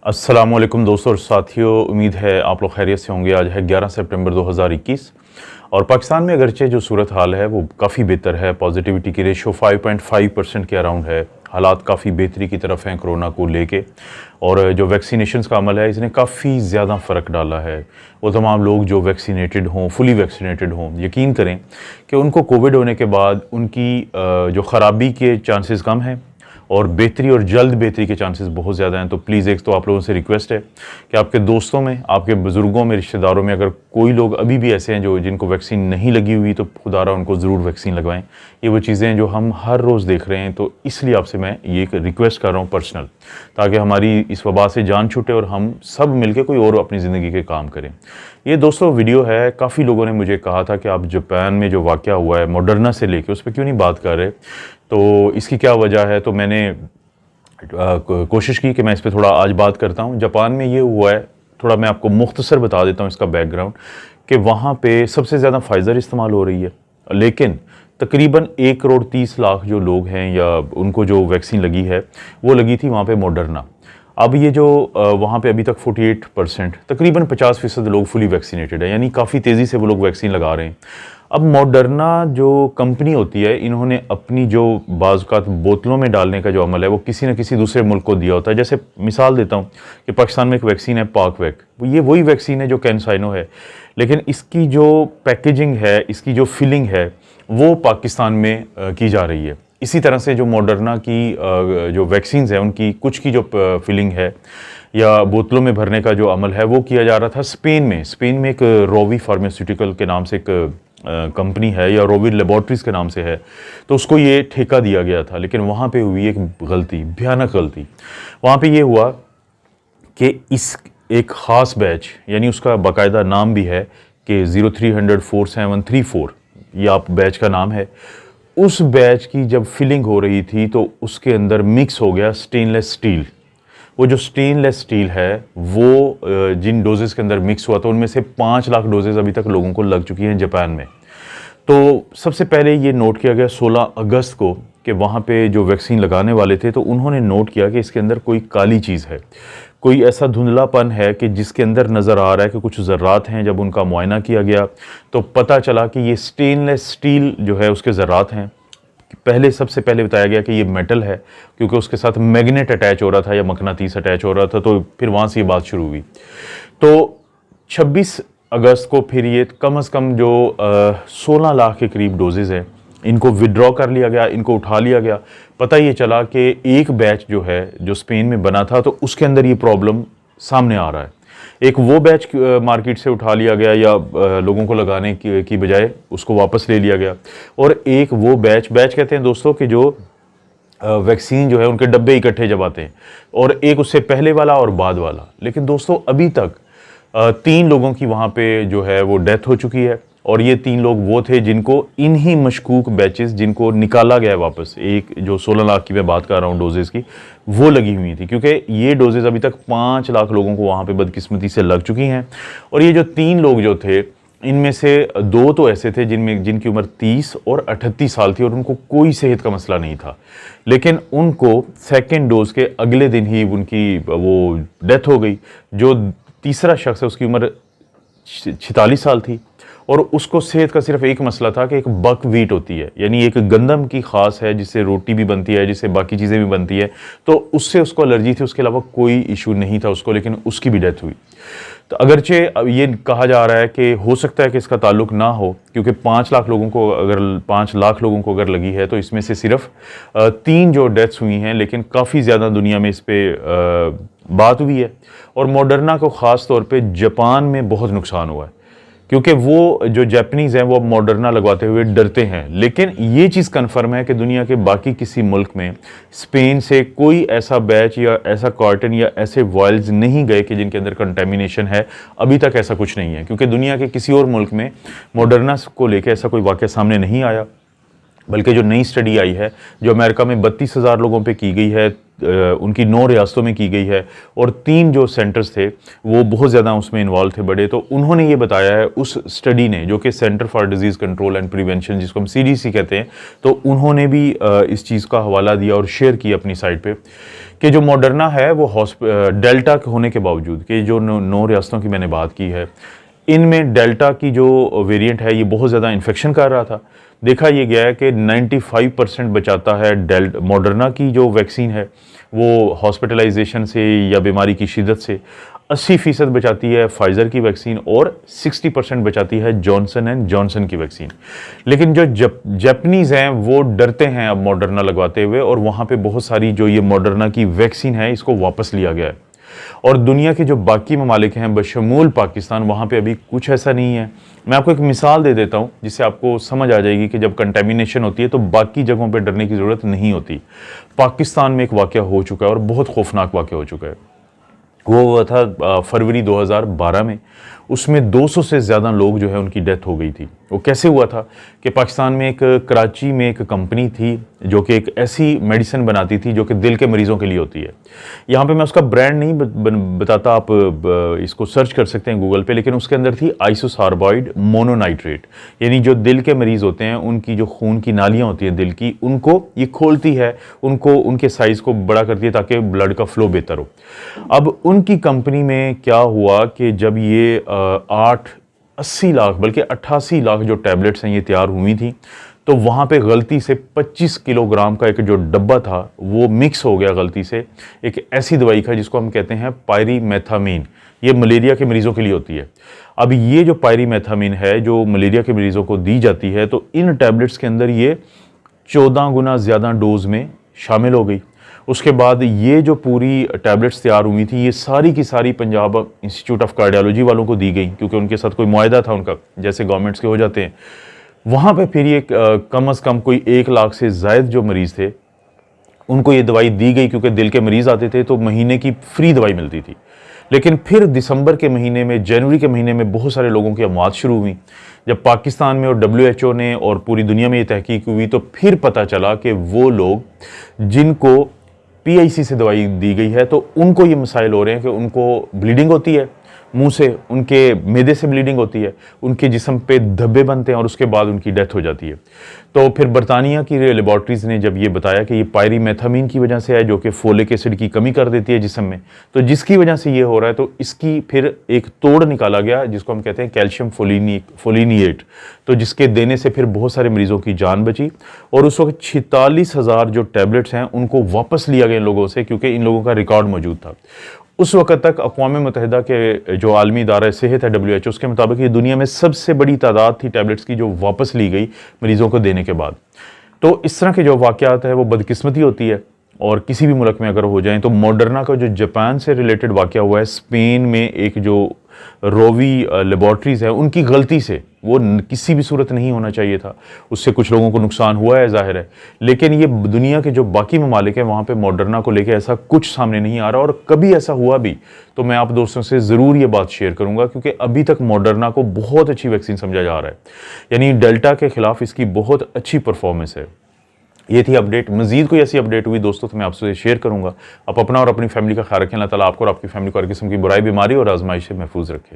अस्सलामुअलैकुम दोस्तों और साथियों, उम्मीद है आप लोग खैरियत से होंगे। आज है 11 सितंबर 2021 और पाकिस्तान में अगरचे जो सूरत हाल है वो काफ़ी बेहतर है। पॉजिटिविटी की रेशो 5.5% के अराउंड है। हालात काफ़ी बेहतरी की तरफ हैं कोरोना को लेके, और जो वैक्सीनेशंस का अमल है इसने काफ़ी ज़्यादा फ़र्क डाला है। वो तमाम लोग जो वैक्सीनेटेड हों, फुली वैक्सीनेटेड हों, यकीन करें कि उनको कोविड होने के बाद उनकी जो ख़राबी के चांसेस कम हैं और बेहतरी और जल्द बेहतरी के चांसेस बहुत ज़्यादा हैं। तो प्लीज़ एक तो आप लोगों से रिक्वेस्ट है कि आपके दोस्तों में, आपके बुज़ुर्गों में, रिश्तेदारों में अगर कोई लोग अभी भी ऐसे हैं जो जिनको वैक्सीन नहीं लगी हुई, तो खुदारा उनको ज़रूर वैक्सीन लगवाएं। ये वो चीज़ें हैं जो हम हर रोज़ देख रहे हैं, तो इसलिए आपसे मैं ये एक रिक्वेस्ट कर रहा हूँ पर्सनल, ताकि हमारी इस वबा से जान छूटे और हम सब मिलकर कोई और अपनी ज़िंदगी के काम करें। ये दोस्तों वीडियो है, काफ़ी लोगों ने मुझे कहा था कि आप जापान में जो वाक़या हुआ है मॉडर्ना से लेके उस पर क्यों नहीं बात कर रहे, तो इसकी क्या वजह है। तो मैंने कोशिश की कि मैं इस पर थोड़ा आज बात करता हूँ। जापान में ये हुआ है, थोड़ा मैं आपको मुख्तसर बता देता हूँ इसका बैकग्राउंड, कि वहाँ पे सबसे ज़्यादा फाइज़र इस्तेमाल हो रही है, लेकिन तकरीबन 1,30,00,000 जो लोग हैं या उनको जो वैक्सीन लगी है वो लगी थी वहाँ पे मॉडर्ना। अब ये जो वहाँ पे अभी तक 48% तकरीबन 50% लोग फुली वैक्सीनेटेड है, यानी काफ़ी तेज़ी से वो लोग वैक्सीन लगा रहे हैं। अब मॉडर्ना जो कंपनी होती है, इन्होंने अपनी जो बाज़ात बोतलों में डालने का जो अमल है वो किसी न किसी दूसरे मुल्क को दिया होता है। जैसे मिसाल देता हूँ कि पाकिस्तान में एक वैक्सीन है पाकवैक, ये वही वैक्सीन है जो कैनसाइनो है, लेकिन इसकी जो पैकेजिंग है, इसकी जो फिलिंग है वो पाकिस्तान में की जा रही है। इसी तरह से जो मॉडर्ना की जो वैक्सीन्स हैं उनकी कुछ की जो फिलिंग है या बोतलों में भरने का जो अमल है वो किया जा रहा था स्पेन में एक रोवी फार्मास्यूटिकल के नाम से एक कंपनी है, या रोवी लेबॉर्ट्रीज़ के नाम से है, तो उसको ये ठेका दिया गया था। लेकिन वहाँ पे हुई एक गलती, भयानक गलती। वहाँ पे ये हुआ कि इस एक ख़ास बैच, यानी उसका बाकायदा नाम भी है कि 03004734, ये आप बैच का नाम है, उस बैच की जब फिलिंग हो रही थी तो उसके अंदर मिक्स हो गया स्टेनलेस स्टील। वो जो स्टेनलेस स्टील है वो जिन डोजेज़ के अंदर मिक्स हुआ था उनमें से 5 लाख डोजेज़ अभी तक लोगों को लग चुकी हैं जापान में। तो सबसे पहले ये नोट किया गया 16 अगस्त को कि वहाँ पे जो वैक्सीन लगाने वाले थे तो उन्होंने नोट किया कि इसके अंदर कोई काली चीज़ है, कोई ऐसा धुंधलापन है कि जिसके अंदर नज़र आ रहा है कि कुछ ज़र्रात हैं। जब उनका मुआयना किया गया तो पता चला कि ये स्टेनलेस स्टील जो है उसके ज़र्रात हैं। सबसे पहले बताया गया कि ये मेटल है, क्योंकि उसके साथ मैग्नेट अटैच हो रहा था या मकनातीस अटैच हो रहा था, तो फिर वहाँ से ये बात शुरू हुई। तो 26 अगस्त को फिर ये कम से कम जो 16 लाख के करीब डोजेज़ हैं इनको विड्रॉ कर लिया गया, इनको उठा लिया गया। पता ये चला कि एक बैच जो है जो स्पेन में बना था तो उसके अंदर ये प्रॉब्लम सामने आ रहा है। एक वो बैच मार्केट से उठा लिया गया या लोगों को लगाने की बजाय उसको वापस ले लिया गया, और एक वो बैच कहते हैं दोस्तों कि जो वैक्सीन जो है उनके डब्बे इकट्ठे जब आते हैं, और एक उससे पहले वाला और बाद वाला। लेकिन दोस्तों अभी तक 3 लोगों की वहाँ पे जो है वो डेथ हो चुकी है, और ये 3 लोग वो थे जिनको इन्हीं मशकूक बैचेस जिनको निकाला गया वापस, एक जो 16 लाख की मैं बात कर रहा हूँ डोजेज़ की, वो लगी हुई थी, क्योंकि ये डोजेज़ अभी तक 5 लाख लोगों को वहाँ पे बदकिस्मती से लग चुकी हैं। और ये जो 3 लोग जो थे, इनमें से 2 तो ऐसे थे जिनकी उम्र 30 और 38 साल थी और उनको कोई सेहत का मसला नहीं था, लेकिन उनको सेकेंड डोज के अगले दिन ही उनकी वो डेथ हो गई। जो तीसरा शख्स है उसकी उम्र 46 साल थी और उसको सेहत का सिर्फ एक मसला था कि एक बकव्हीट होती है, यानी एक गंदम की खास है जिससे रोटी भी बनती है, जिससे बाकी चीज़ें भी बनती है, तो उससे उसको एलर्जी थी। उसके अलावा कोई इशू नहीं था उसको, लेकिन उसकी भी डेथ हुई। तो अगरचे ये कहा जा रहा है कि हो सकता है कि इसका ताल्लुक ना हो, क्योंकि 5 लाख लोगों को अगर लगी है तो इसमें से सिर्फ 3 जो डेथ्स हुई हैं, लेकिन काफ़ी ज़्यादा दुनिया में इस पर बात हुई है। और मॉडर्ना को ख़ास तौर पे जापान में बहुत नुकसान हुआ है, क्योंकि वो जो जापानीज़ हैं वो मॉडर्ना लगवाते हुए डरते हैं। लेकिन ये चीज़ कन्फर्म है कि दुनिया के बाकी किसी मुल्क में स्पेन से कोई ऐसा बैच या ऐसा कार्टन या ऐसे वॉयल्स नहीं गए कि जिनके अंदर कंटेमिनेशन है। अभी तक ऐसा कुछ नहीं है, क्योंकि दुनिया के किसी और मुल्क में मॉडर्ना को लेकर ऐसा कोई वाक़या सामने नहीं आया। बल्कि जो नई स्टडी आई है जो अमेरिका में 32,000 लोगों पे की गई है, उनकी 9 रियासतों में की गई है और 3 जो सेंटर्स थे वो बहुत ज़्यादा उसमें इन्वॉल्व थे बड़े। तो उन्होंने ये बताया है उस स्टडी ने, जो कि centre for disease control and prevention जिसको हम CDC कहते हैं, तो उन्होंने भी इस चीज़ का हवाला दिया और शेयर किया अपनी साइट पे कि जो मॉडर्ना है वो डेल्टा होने के बावजूद, कि जो 9 रियासतों की मैंने बात की है, इनमें डेल्टा की जो वेरिएंट है ये बहुत ज़्यादा इन्फेक्शन कर रहा था। देखा ये गया है कि 95% बचाता है मॉडर्ना की जो वैक्सीन है वो हॉस्पिटलाइजेशन से या बीमारी की शिद्दत से, 80% बचाती है फाइज़र की वैक्सीन और 60% बचाती है जॉनसन एंड जॉनसन की वैक्सीन। लेकिन जो जापानीज़ हैं वो डरते हैं अब मॉडर्ना लगवाते हुए, और वहाँ पे बहुत सारी जो ये मॉडर्ना की वैक्सीन है इसको वापस लिया गया है। और दुनिया के जो बाकी ममालिक हैं बशमूल पाकिस्तान, वहाँ पे अभी कुछ ऐसा नहीं है। मैं आपको एक मिसाल दे देता हूँ जिससे आपको समझ आ जाएगी कि जब कंटेमिनेशन होती है तो बाकी जगहों पे डरने की ज़रूरत नहीं होती। पाकिस्तान में एक वाक़या हो चुका है और बहुत खौफनाक वाक़या हो चुका है। वो हुआ था फरवरी 2012 में। उसमें 200 से ज़्यादा लोग जो है उनकी डेथ हो गई थी। वो कैसे हुआ था कि पाकिस्तान में कराची में एक कंपनी थी जो कि एक ऐसी मेडिसिन बनाती थी जो कि दिल के मरीज़ों के लिए होती है। यहाँ पे मैं उसका ब्रांड नहीं बताता, आप इसको सर्च कर सकते हैं गूगल पे, लेकिन उसके अंदर थी आइसोसार्बाइड मोनोनाइट्रेट, यानी जो दिल के मरीज़ होते हैं उनकी जो खून की नालियाँ होती हैं दिल की, उनको ये खोलती है, उनको उनके साइज़ को बड़ा करती है ताकि ब्लड का फ्लो बेहतर हो। अब उनकी कंपनी में क्या हुआ कि जब ये 80 लाख बल्कि 88 लाख जो टैबलेट्स हैं ये तैयार हुई थी, तो वहाँ पे गलती से 25 किलोग्राम का एक जो डब्बा था वो मिक्स हो गया गलती से एक ऐसी दवाई का जिसको हम कहते हैं पायरीमेथामीन। ये मलेरिया के मरीज़ों के लिए होती है। अब ये जो पायरीमेथामीन है जो मलेरिया के मरीज़ों को दी जाती है, तो इन टैबलेट्स के अंदर ये 14 गुना ज़्यादा डोज में शामिल हो गई। उसके बाद ये जो पूरी टैबलेट्स तैयार हुई थी ये सारी की सारी पंजाब इंस्टीट्यूट ऑफ कार्डियोलॉजी वालों को दी गई, क्योंकि उनके साथ कोई मुआहदा था उनका, जैसे गवर्नमेंट्स के हो जाते हैं। वहाँ पे फिर ये कम अज़ कम कोई 1 लाख से ज़ायद जो मरीज़ थे उनको ये दवाई दी गई, क्योंकि दिल के मरीज़ आते थे तो महीने की फ्री दवाई मिलती थी। लेकिन फिर दिसंबर के महीने में, जनवरी के महीने में बहुत सारे लोगों की अमवात शुरू हुई। जब पाकिस्तान में और WHO ने और पूरी दुनिया में ये तहकीक हुई तो फिर पता चला कि वो लोग जिनको PIC से दवाई दी गई है तो उनको ये मसाइल हो रहे हैं कि उनको ब्लीडिंग होती है मुंह से, उनके मैदे से ब्लीडिंग होती है, उनके जिस्म पे धब्बे बनते हैं और उसके बाद उनकी डेथ हो जाती है। तो फिर बरतानिया की लेबॉर्ट्रीज़ ने जब ये बताया कि ये पायरीमेथामीन की वजह से है जो कि फोलिक एसिड की कमी कर देती है जिस्म में, तो जिसकी वजह से ये हो रहा है, तो इसकी फिर एक तोड़ निकाला गया जिसको हम कहते हैं कैल्शियम फोलिनिएट, तो जिसके देने से फिर बहुत सारे मरीज़ों की जान बची। और उस वक्त 46,000 जो टैबलेट्स हैं उनको वापस लिया गया इन लोगों से, क्योंकि इन लोगों का रिकॉर्ड मौजूद था। उस वक्त तक अक़वाम मुत्तहिदा के जो आलमी इदारा सेहत है WHO, उसके मुताबिक ये दुनिया में सबसे बड़ी तादाद थी टैबलेट्स की जो वापस ली गई मरीज़ों को देने के बाद। तो इस तरह के जो वाक़यात है वो बदकिस्मती होती है और किसी भी मुल्क में अगर हो जाएं। तो मॉडर्ना का जो जापान से रिलेटेड वाक़या हुआ है, स्पेन में एक जो रोवी लेबॉर्ट्रीज़ है उनकी गलती से, वो किसी भी सूरत नहीं होना चाहिए था, उससे कुछ लोगों को नुकसान हुआ है ज़ाहिर है, लेकिन ये दुनिया के जो बाकी ममालिक हैं वहाँ पे मॉडर्ना को लेके ऐसा कुछ सामने नहीं आ रहा। और कभी ऐसा हुआ भी तो मैं आप दोस्तों से ज़रूर ये बात शेयर करूँगा, क्योंकि अभी तक मॉडर्ना को बहुत अच्छी वैक्सीन समझा जा रहा है, यानी डेल्टा के ख़िलाफ़ इसकी बहुत अच्छी परफॉर्मेंस है। ये थी अपडेट। मजीद कोई ऐसी अपडेट हुई दोस्तों तो मैं आपसे शेयर करूँगा। आप अपना और अपनी फैमिली का ख्याल रखें। अल्लाह ताला आपको और आपकी फैमिली को हर किस्म की बुराई, बीमारी और आजमाइश से महफूज रखे।